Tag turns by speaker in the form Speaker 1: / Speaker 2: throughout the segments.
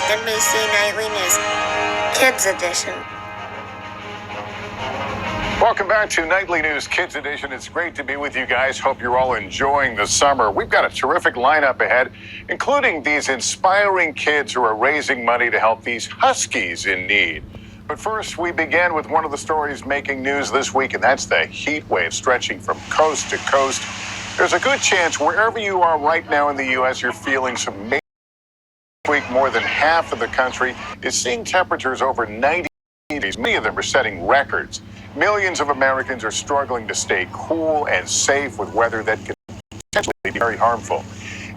Speaker 1: NBC Nightly News Kids Edition.
Speaker 2: Welcome back to Nightly News Kids Edition. It's great to be with you guys. Hope you're all enjoying the summer. We've got a terrific lineup ahead, including these inspiring kids who are raising money to help these huskies in need. But first, we begin with one of the stories making news this week, and that's the heat wave stretching from coast to coast. There's a good chance wherever you are right now in the U.S., you're feeling some major week. More than half of the country is seeing temperatures over 90 degrees. Many of them are setting records. Millions of Americans are struggling to stay cool and safe with weather that can potentially be very harmful.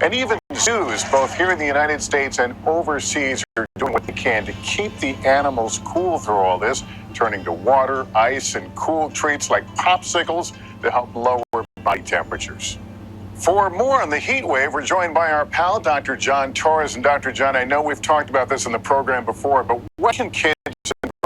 Speaker 2: And even zoos, both here in the United States and overseas, are doing what they can to keep the animals cool through all this, turning to water, ice, and cool treats like popsicles to help lower body temperatures. For more on the heat wave, we're joined by our pal, Dr. John Torres. And Dr. John, I know we've talked about this in the program before, but what can kids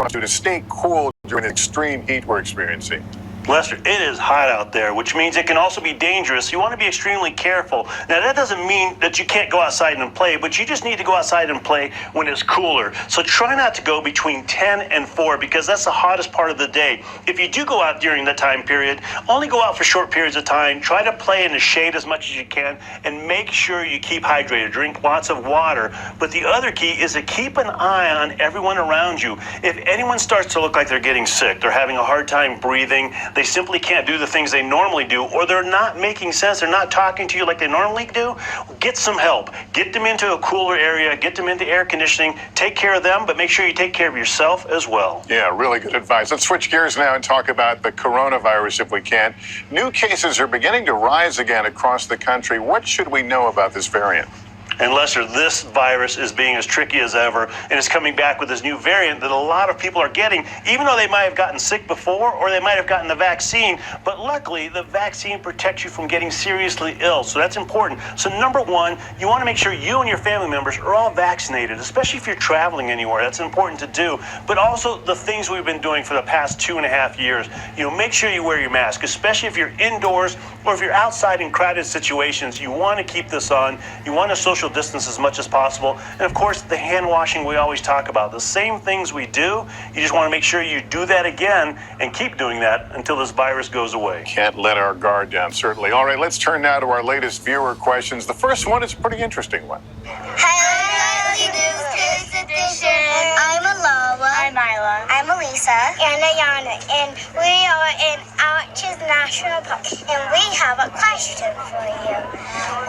Speaker 2: do to stay cool during the extreme heat we're experiencing?
Speaker 3: Lester, it is hot out there, which means it can also be dangerous. You want to be extremely careful. Now, that doesn't mean that you can't go outside and play, but you just need to go outside and play when it's cooler. So try not to go between 10 and 4 because that's the hottest part of the day. If you do go out during that time period, only go out for short periods of time. Try to play in the shade as much as you can and make sure you keep hydrated. Drink lots of water. But the other key is to keep an eye on everyone around you. If anyone starts to look like they're getting sick, they're having a hard time breathing, they simply can't do the things they normally do, or they're not making sense, they're not talking to you like they normally do, get some help. Get them into a cooler area, get them into air conditioning, take care of them, but make sure you take care of yourself as well.
Speaker 2: Yeah, really good advice. Let's switch gears now and talk about the coronavirus if we can. New cases are beginning to rise again across the country. What should we know about this variant?
Speaker 3: And Lester, this virus is being as tricky as ever, and it's coming back with this new variant that a lot of people are getting, even though they might have gotten sick before or they might have gotten the vaccine. But luckily, the vaccine protects you from getting seriously ill, so that's important. So number one, you want to make sure you and your family members are all vaccinated, especially if you're traveling anywhere. That's important to do. But also the things we've been doing for the past 2.5 years. Make sure you wear your mask, especially if you're indoors or if you're outside in crowded situations. You want to keep this on. You want to social distance as much as possible. And of course, the hand washing we always talk about. The same things we do, you just want to make sure you do that again and keep doing that until this virus goes away.
Speaker 2: Can't let our guard down, certainly. All right, let's turn now to our latest viewer questions. The first one is a pretty interesting one.
Speaker 4: Hi, Nightly News Kids Edition. I'm Alala.
Speaker 5: I'm Mila.
Speaker 4: I'm Elisa. And Ayana. And we are in Arches National Park. And we have a question for you.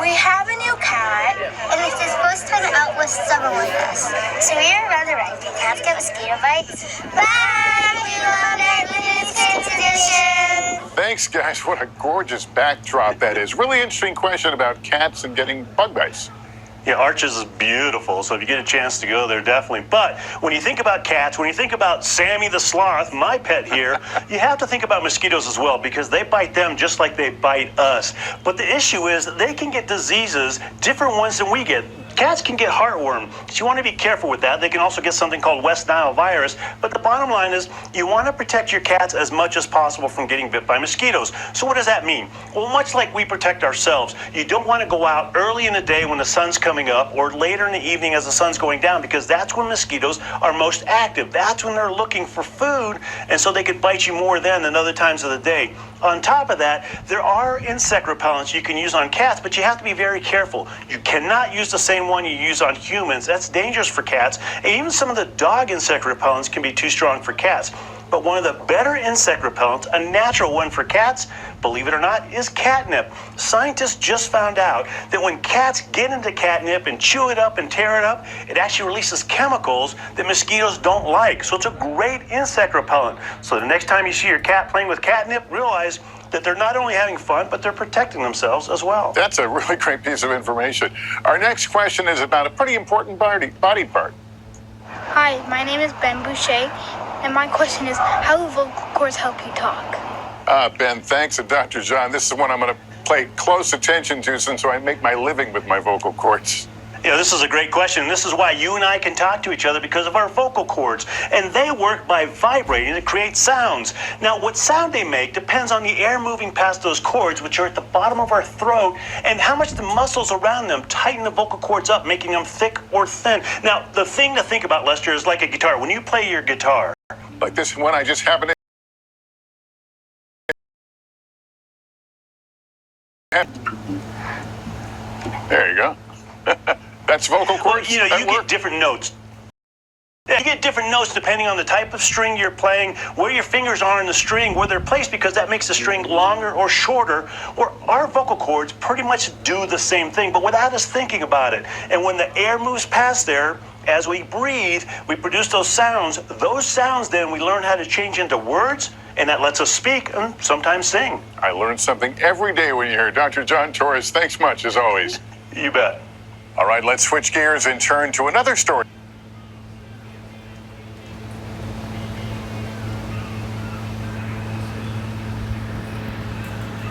Speaker 4: We have a new cat, and it's his first time out with someone with us. So we are rather right. The cats get mosquito bites. Bye! We love Nightly News Kids Edition.
Speaker 2: Thanks, guys. What a gorgeous backdrop that is. Really interesting question about cats and getting bug bites.
Speaker 3: Yeah, Arches is beautiful, so if you get a chance to go there, definitely. But when you think about cats, when you think about Sammy the Sloth, my pet here, you have to think about mosquitoes as well because they bite them just like they bite us. But the issue is they can get diseases, different ones than we get. Cats can get heartworm, so you want to be careful with that. They can also get something called West Nile virus. But the bottom line is you want to protect your cats as much as possible from getting bit by mosquitoes. So what does that mean? Well, much like we protect ourselves, you don't want to go out early in the day when the sun's coming up or later in the evening as the sun's going down because that's when mosquitoes are most active. That's when they're looking for food, and so they could bite you more then than other times of the day. On top of that, there are insect repellents you can use on cats, but you have to be very careful. You cannot use the same one you use on humans. That's dangerous for cats. And even some of the dog insect repellents can be too strong for cats. But one of the better insect repellents, a natural one for cats, believe it or not, is catnip. Scientists just found out that when cats get into catnip and chew it up and tear it up, it actually releases chemicals that mosquitoes don't like. So it's a great insect repellent. So the next time you see your cat playing with catnip, realize that they're not only having fun, but they're protecting themselves as well.
Speaker 2: That's a really great piece of information. Our next question is about a pretty important body part.
Speaker 5: Hi, my name is Ben Boucher, and my question is, how do vocal cords help you talk?
Speaker 2: Ben, thanks. And Dr. John, this is one I'm going to pay close attention to since I make my living with my vocal cords.
Speaker 3: Yeah, this is a great question. This is why you and I can talk to each other, because of our vocal cords. And they work by vibrating to create sounds. Now, what sound they make depends on the air moving past those cords, which are at the bottom of our throat, and how much the muscles around them tighten the vocal cords up, making them thick or thin. Now, the thing to think about, Lester, is like a guitar. When you play your guitar,
Speaker 2: Like this one I just happened to. There you go. That's vocal cords.
Speaker 3: you get different notes. You get different notes depending on the type of string you're playing, where your fingers are in the string, where they're placed, because that makes the string longer or shorter. Or our vocal cords pretty much do the same thing, but without us thinking about it. And when the air moves past there, as we breathe, we produce those sounds. Those sounds then we learn how to change into words, and that lets us speak and sometimes sing.
Speaker 2: I learn something every day when you're here. Dr. John Torres, thanks much as always.
Speaker 3: You bet.
Speaker 2: All right, let's switch gears and turn to another story.